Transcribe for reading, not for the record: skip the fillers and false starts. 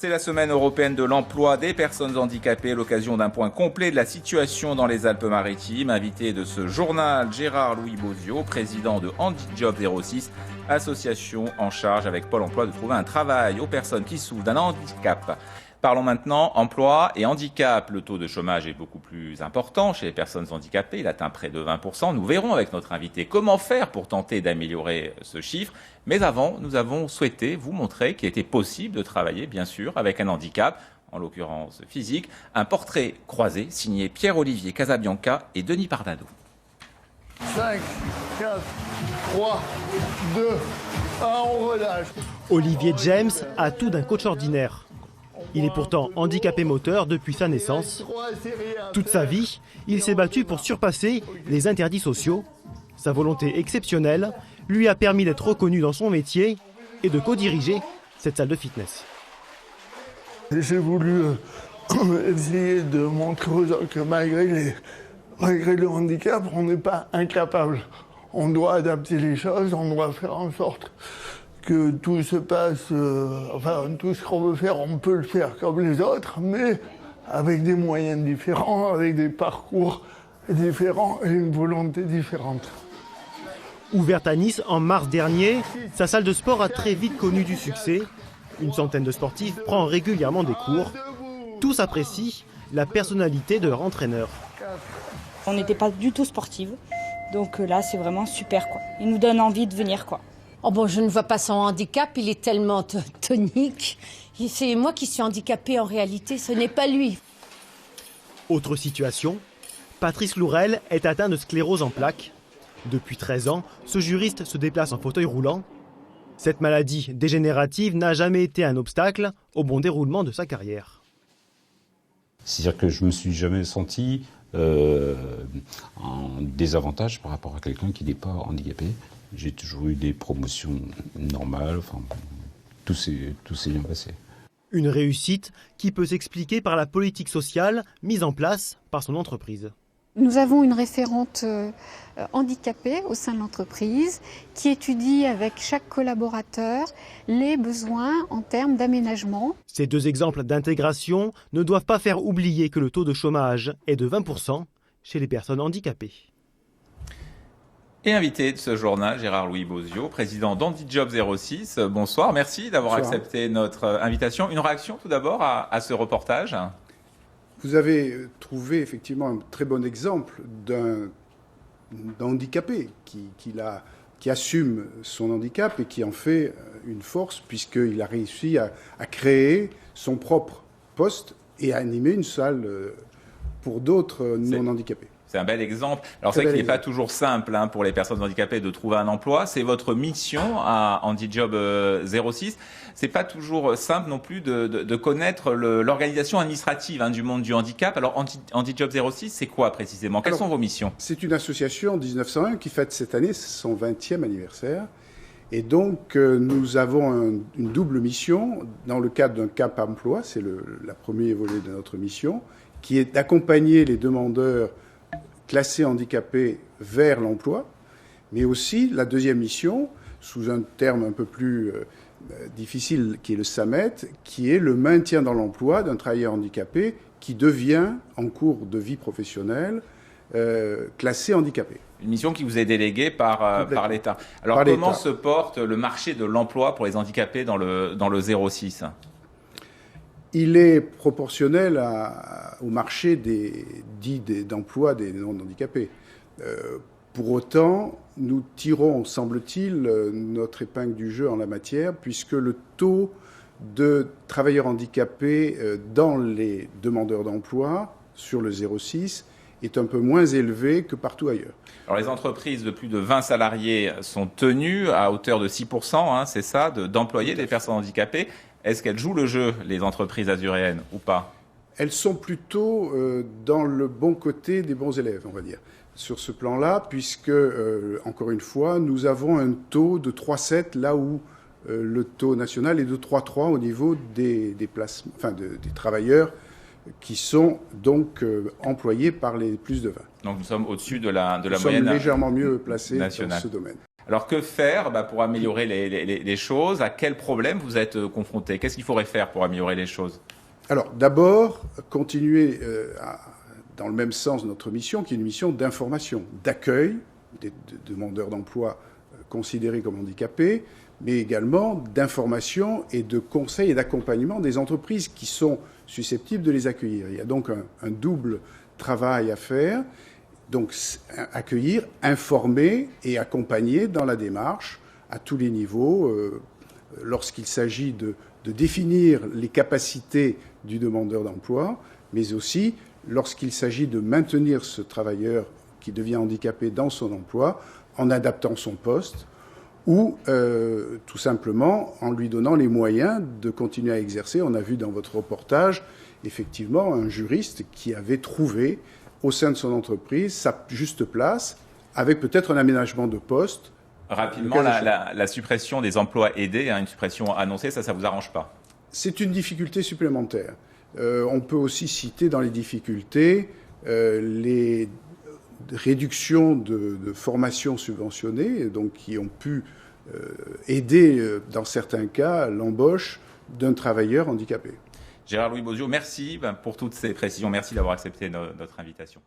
C'est la semaine européenne de l'emploi des personnes handicapées, l'occasion d'un point complet de la situation dans les Alpes-Maritimes. Invité de ce journal, Gérard-Louis Bozio, président de Handijob 06, association en charge avec Pôle emploi de trouver un travail aux personnes qui souffrent d'un handicap. Parlons maintenant emploi et handicap. Le taux de chômage est beaucoup plus important chez les personnes handicapées. Il atteint près de 20%. Nous verrons avec notre invité comment faire pour tenter d'améliorer ce chiffre. Mais avant, nous avons souhaité vous montrer qu'il était possible de travailler, bien sûr, avec un handicap, en l'occurrence physique. Un portrait croisé signé Pierre-Olivier Casabianca et Denis Pardado. 5, 4, 3, 2, 1, on relâche. Olivier James a tout d'un coach ordinaire. Il est pourtant handicapé moteur depuis sa naissance. Toute sa vie, il s'est battu pour surpasser les interdits sociaux. Sa volonté exceptionnelle lui a permis d'être reconnu dans son métier et de co-diriger cette salle de fitness. J'ai voulu essayer de montrer aux gens que malgré le handicap, on n'est pas incapable. On doit adapter les choses, on doit faire en sorte que tout se passe, tout ce qu'on veut faire, on peut le faire comme les autres, mais avec des moyens différents, avec des parcours différents et une volonté différente. Ouverte à Nice en mars dernier, sa salle de sport a très vite connu du succès. Une centaine de sportifs prend régulièrement des cours. Tous apprécient la personnalité de leur entraîneur. On n'était pas du tout sportive, donc là c'est vraiment super quoi. Il nous donne envie de venir quoi. Oh bon, je ne vois pas son handicap, il est tellement tonique. C'est moi qui suis handicapée en réalité, ce n'est pas lui. Autre situation, Patrice Lourel est atteint de sclérose en plaques. Depuis 13 ans, ce juriste se déplace en fauteuil roulant. Cette maladie dégénérative n'a jamais été un obstacle au bon déroulement de sa carrière. C'est-à-dire que je ne me suis jamais senti en désavantage par rapport à quelqu'un qui n'est pas handicapé. J'ai toujours eu des promotions normales, tout s'est bien passé. Une réussite qui peut s'expliquer par la politique sociale mise en place par son entreprise. Nous avons une référente handicapée au sein de l'entreprise qui étudie avec chaque collaborateur les besoins en termes d'aménagement. Ces deux exemples d'intégration ne doivent pas faire oublier que le taux de chômage est de 20% chez les personnes handicapées. Et invité de ce journal, Gérard-Louis Bozio, président d'Handijob 06. Bonsoir, merci d'avoir accepté notre invitation. Une réaction tout d'abord à ce reportage ? Vous avez trouvé effectivement un très bon exemple d'un handicapé qui assume son handicap et qui en fait une force puisqu'il a réussi à créer son propre poste et à animer une salle pour d'autres non-handicapés. C'est un bel exemple. Alors c'est vrai qu'il n'est pas toujours simple pour les personnes handicapées de trouver un emploi. C'est votre mission à Handijob 06. C'est pas toujours simple non plus de connaître l'organisation administrative du monde du handicap. Alors Handijob 06, c'est quoi précisément ? Quelles sont vos missions ? C'est une association en 1901 qui fête cette année son 20e anniversaire. Et donc nous avons une double mission dans le cadre d'un cap emploi, c'est la première volet de notre mission, qui est d'accompagner les demandeurs classés handicapés vers l'emploi, mais aussi la deuxième mission, sous un terme un peu plus difficile, qui est le SAMET, qui est le maintien dans l'emploi d'un travailleur handicapé qui devient, en cours de vie professionnelle, classé handicapé. Une mission qui vous est déléguée par l'État. Alors comment se porte le marché de l'emploi pour les handicapés dans le 06 ? Il est proportionnel au marché d'emploi des non-handicapés. Pour autant, nous tirons, semble-t-il, notre épingle du jeu en la matière, puisque le taux de travailleurs handicapés dans les demandeurs d'emploi sur le 06 est un peu moins élevé que partout ailleurs. Alors les entreprises de plus de 20 salariés sont tenues à hauteur de 6%, c'est ça, d'employer des personnes handicapées. Est-ce qu'elles jouent le jeu, les entreprises azuréennes, ou pas ? Elles sont plutôt dans le bon côté des bons élèves, on va dire, sur ce plan-là, puisque, encore une fois, nous avons un taux de 3,7, là où le taux national est de 3,3 au niveau des travailleurs qui sont donc employés par les plus de 20. Donc nous sommes au-dessus de la moyenne nationale. Nous sommes légèrement mieux placés dans ce domaine. Alors que faire pour améliorer les choses? À quel problème vous êtes confronté? Qu'est-ce qu'il faudrait faire pour améliorer les choses? Alors d'abord, continuer dans le même sens de notre mission, qui est une mission d'information, d'accueil des demandeurs d'emploi considérés comme handicapés, mais également d'information et de conseil et d'accompagnement des entreprises qui sont susceptibles de les accueillir. Il y a donc un double travail à faire. Donc accueillir, informer et accompagner dans la démarche à tous les niveaux, lorsqu'il s'agit de définir les capacités du demandeur d'emploi, mais aussi lorsqu'il s'agit de maintenir ce travailleur qui devient handicapé dans son emploi en adaptant son poste ou tout simplement en lui donnant les moyens de continuer à exercer. On a vu dans votre reportage effectivement un juriste qui avait trouvé au sein de son entreprise sa juste place, avec peut-être un aménagement de poste. Rapidement, la suppression des emplois aidés, une suppression annoncée, ça vous arrange pas? C'est une difficulté supplémentaire. On peut aussi citer dans les difficultés les réductions de formations subventionnées, donc qui ont pu aider, dans certains cas, l'embauche d'un travailleur handicapé. Gérard Louis Bozio, merci pour toutes ces précisions. Merci d'avoir accepté notre invitation.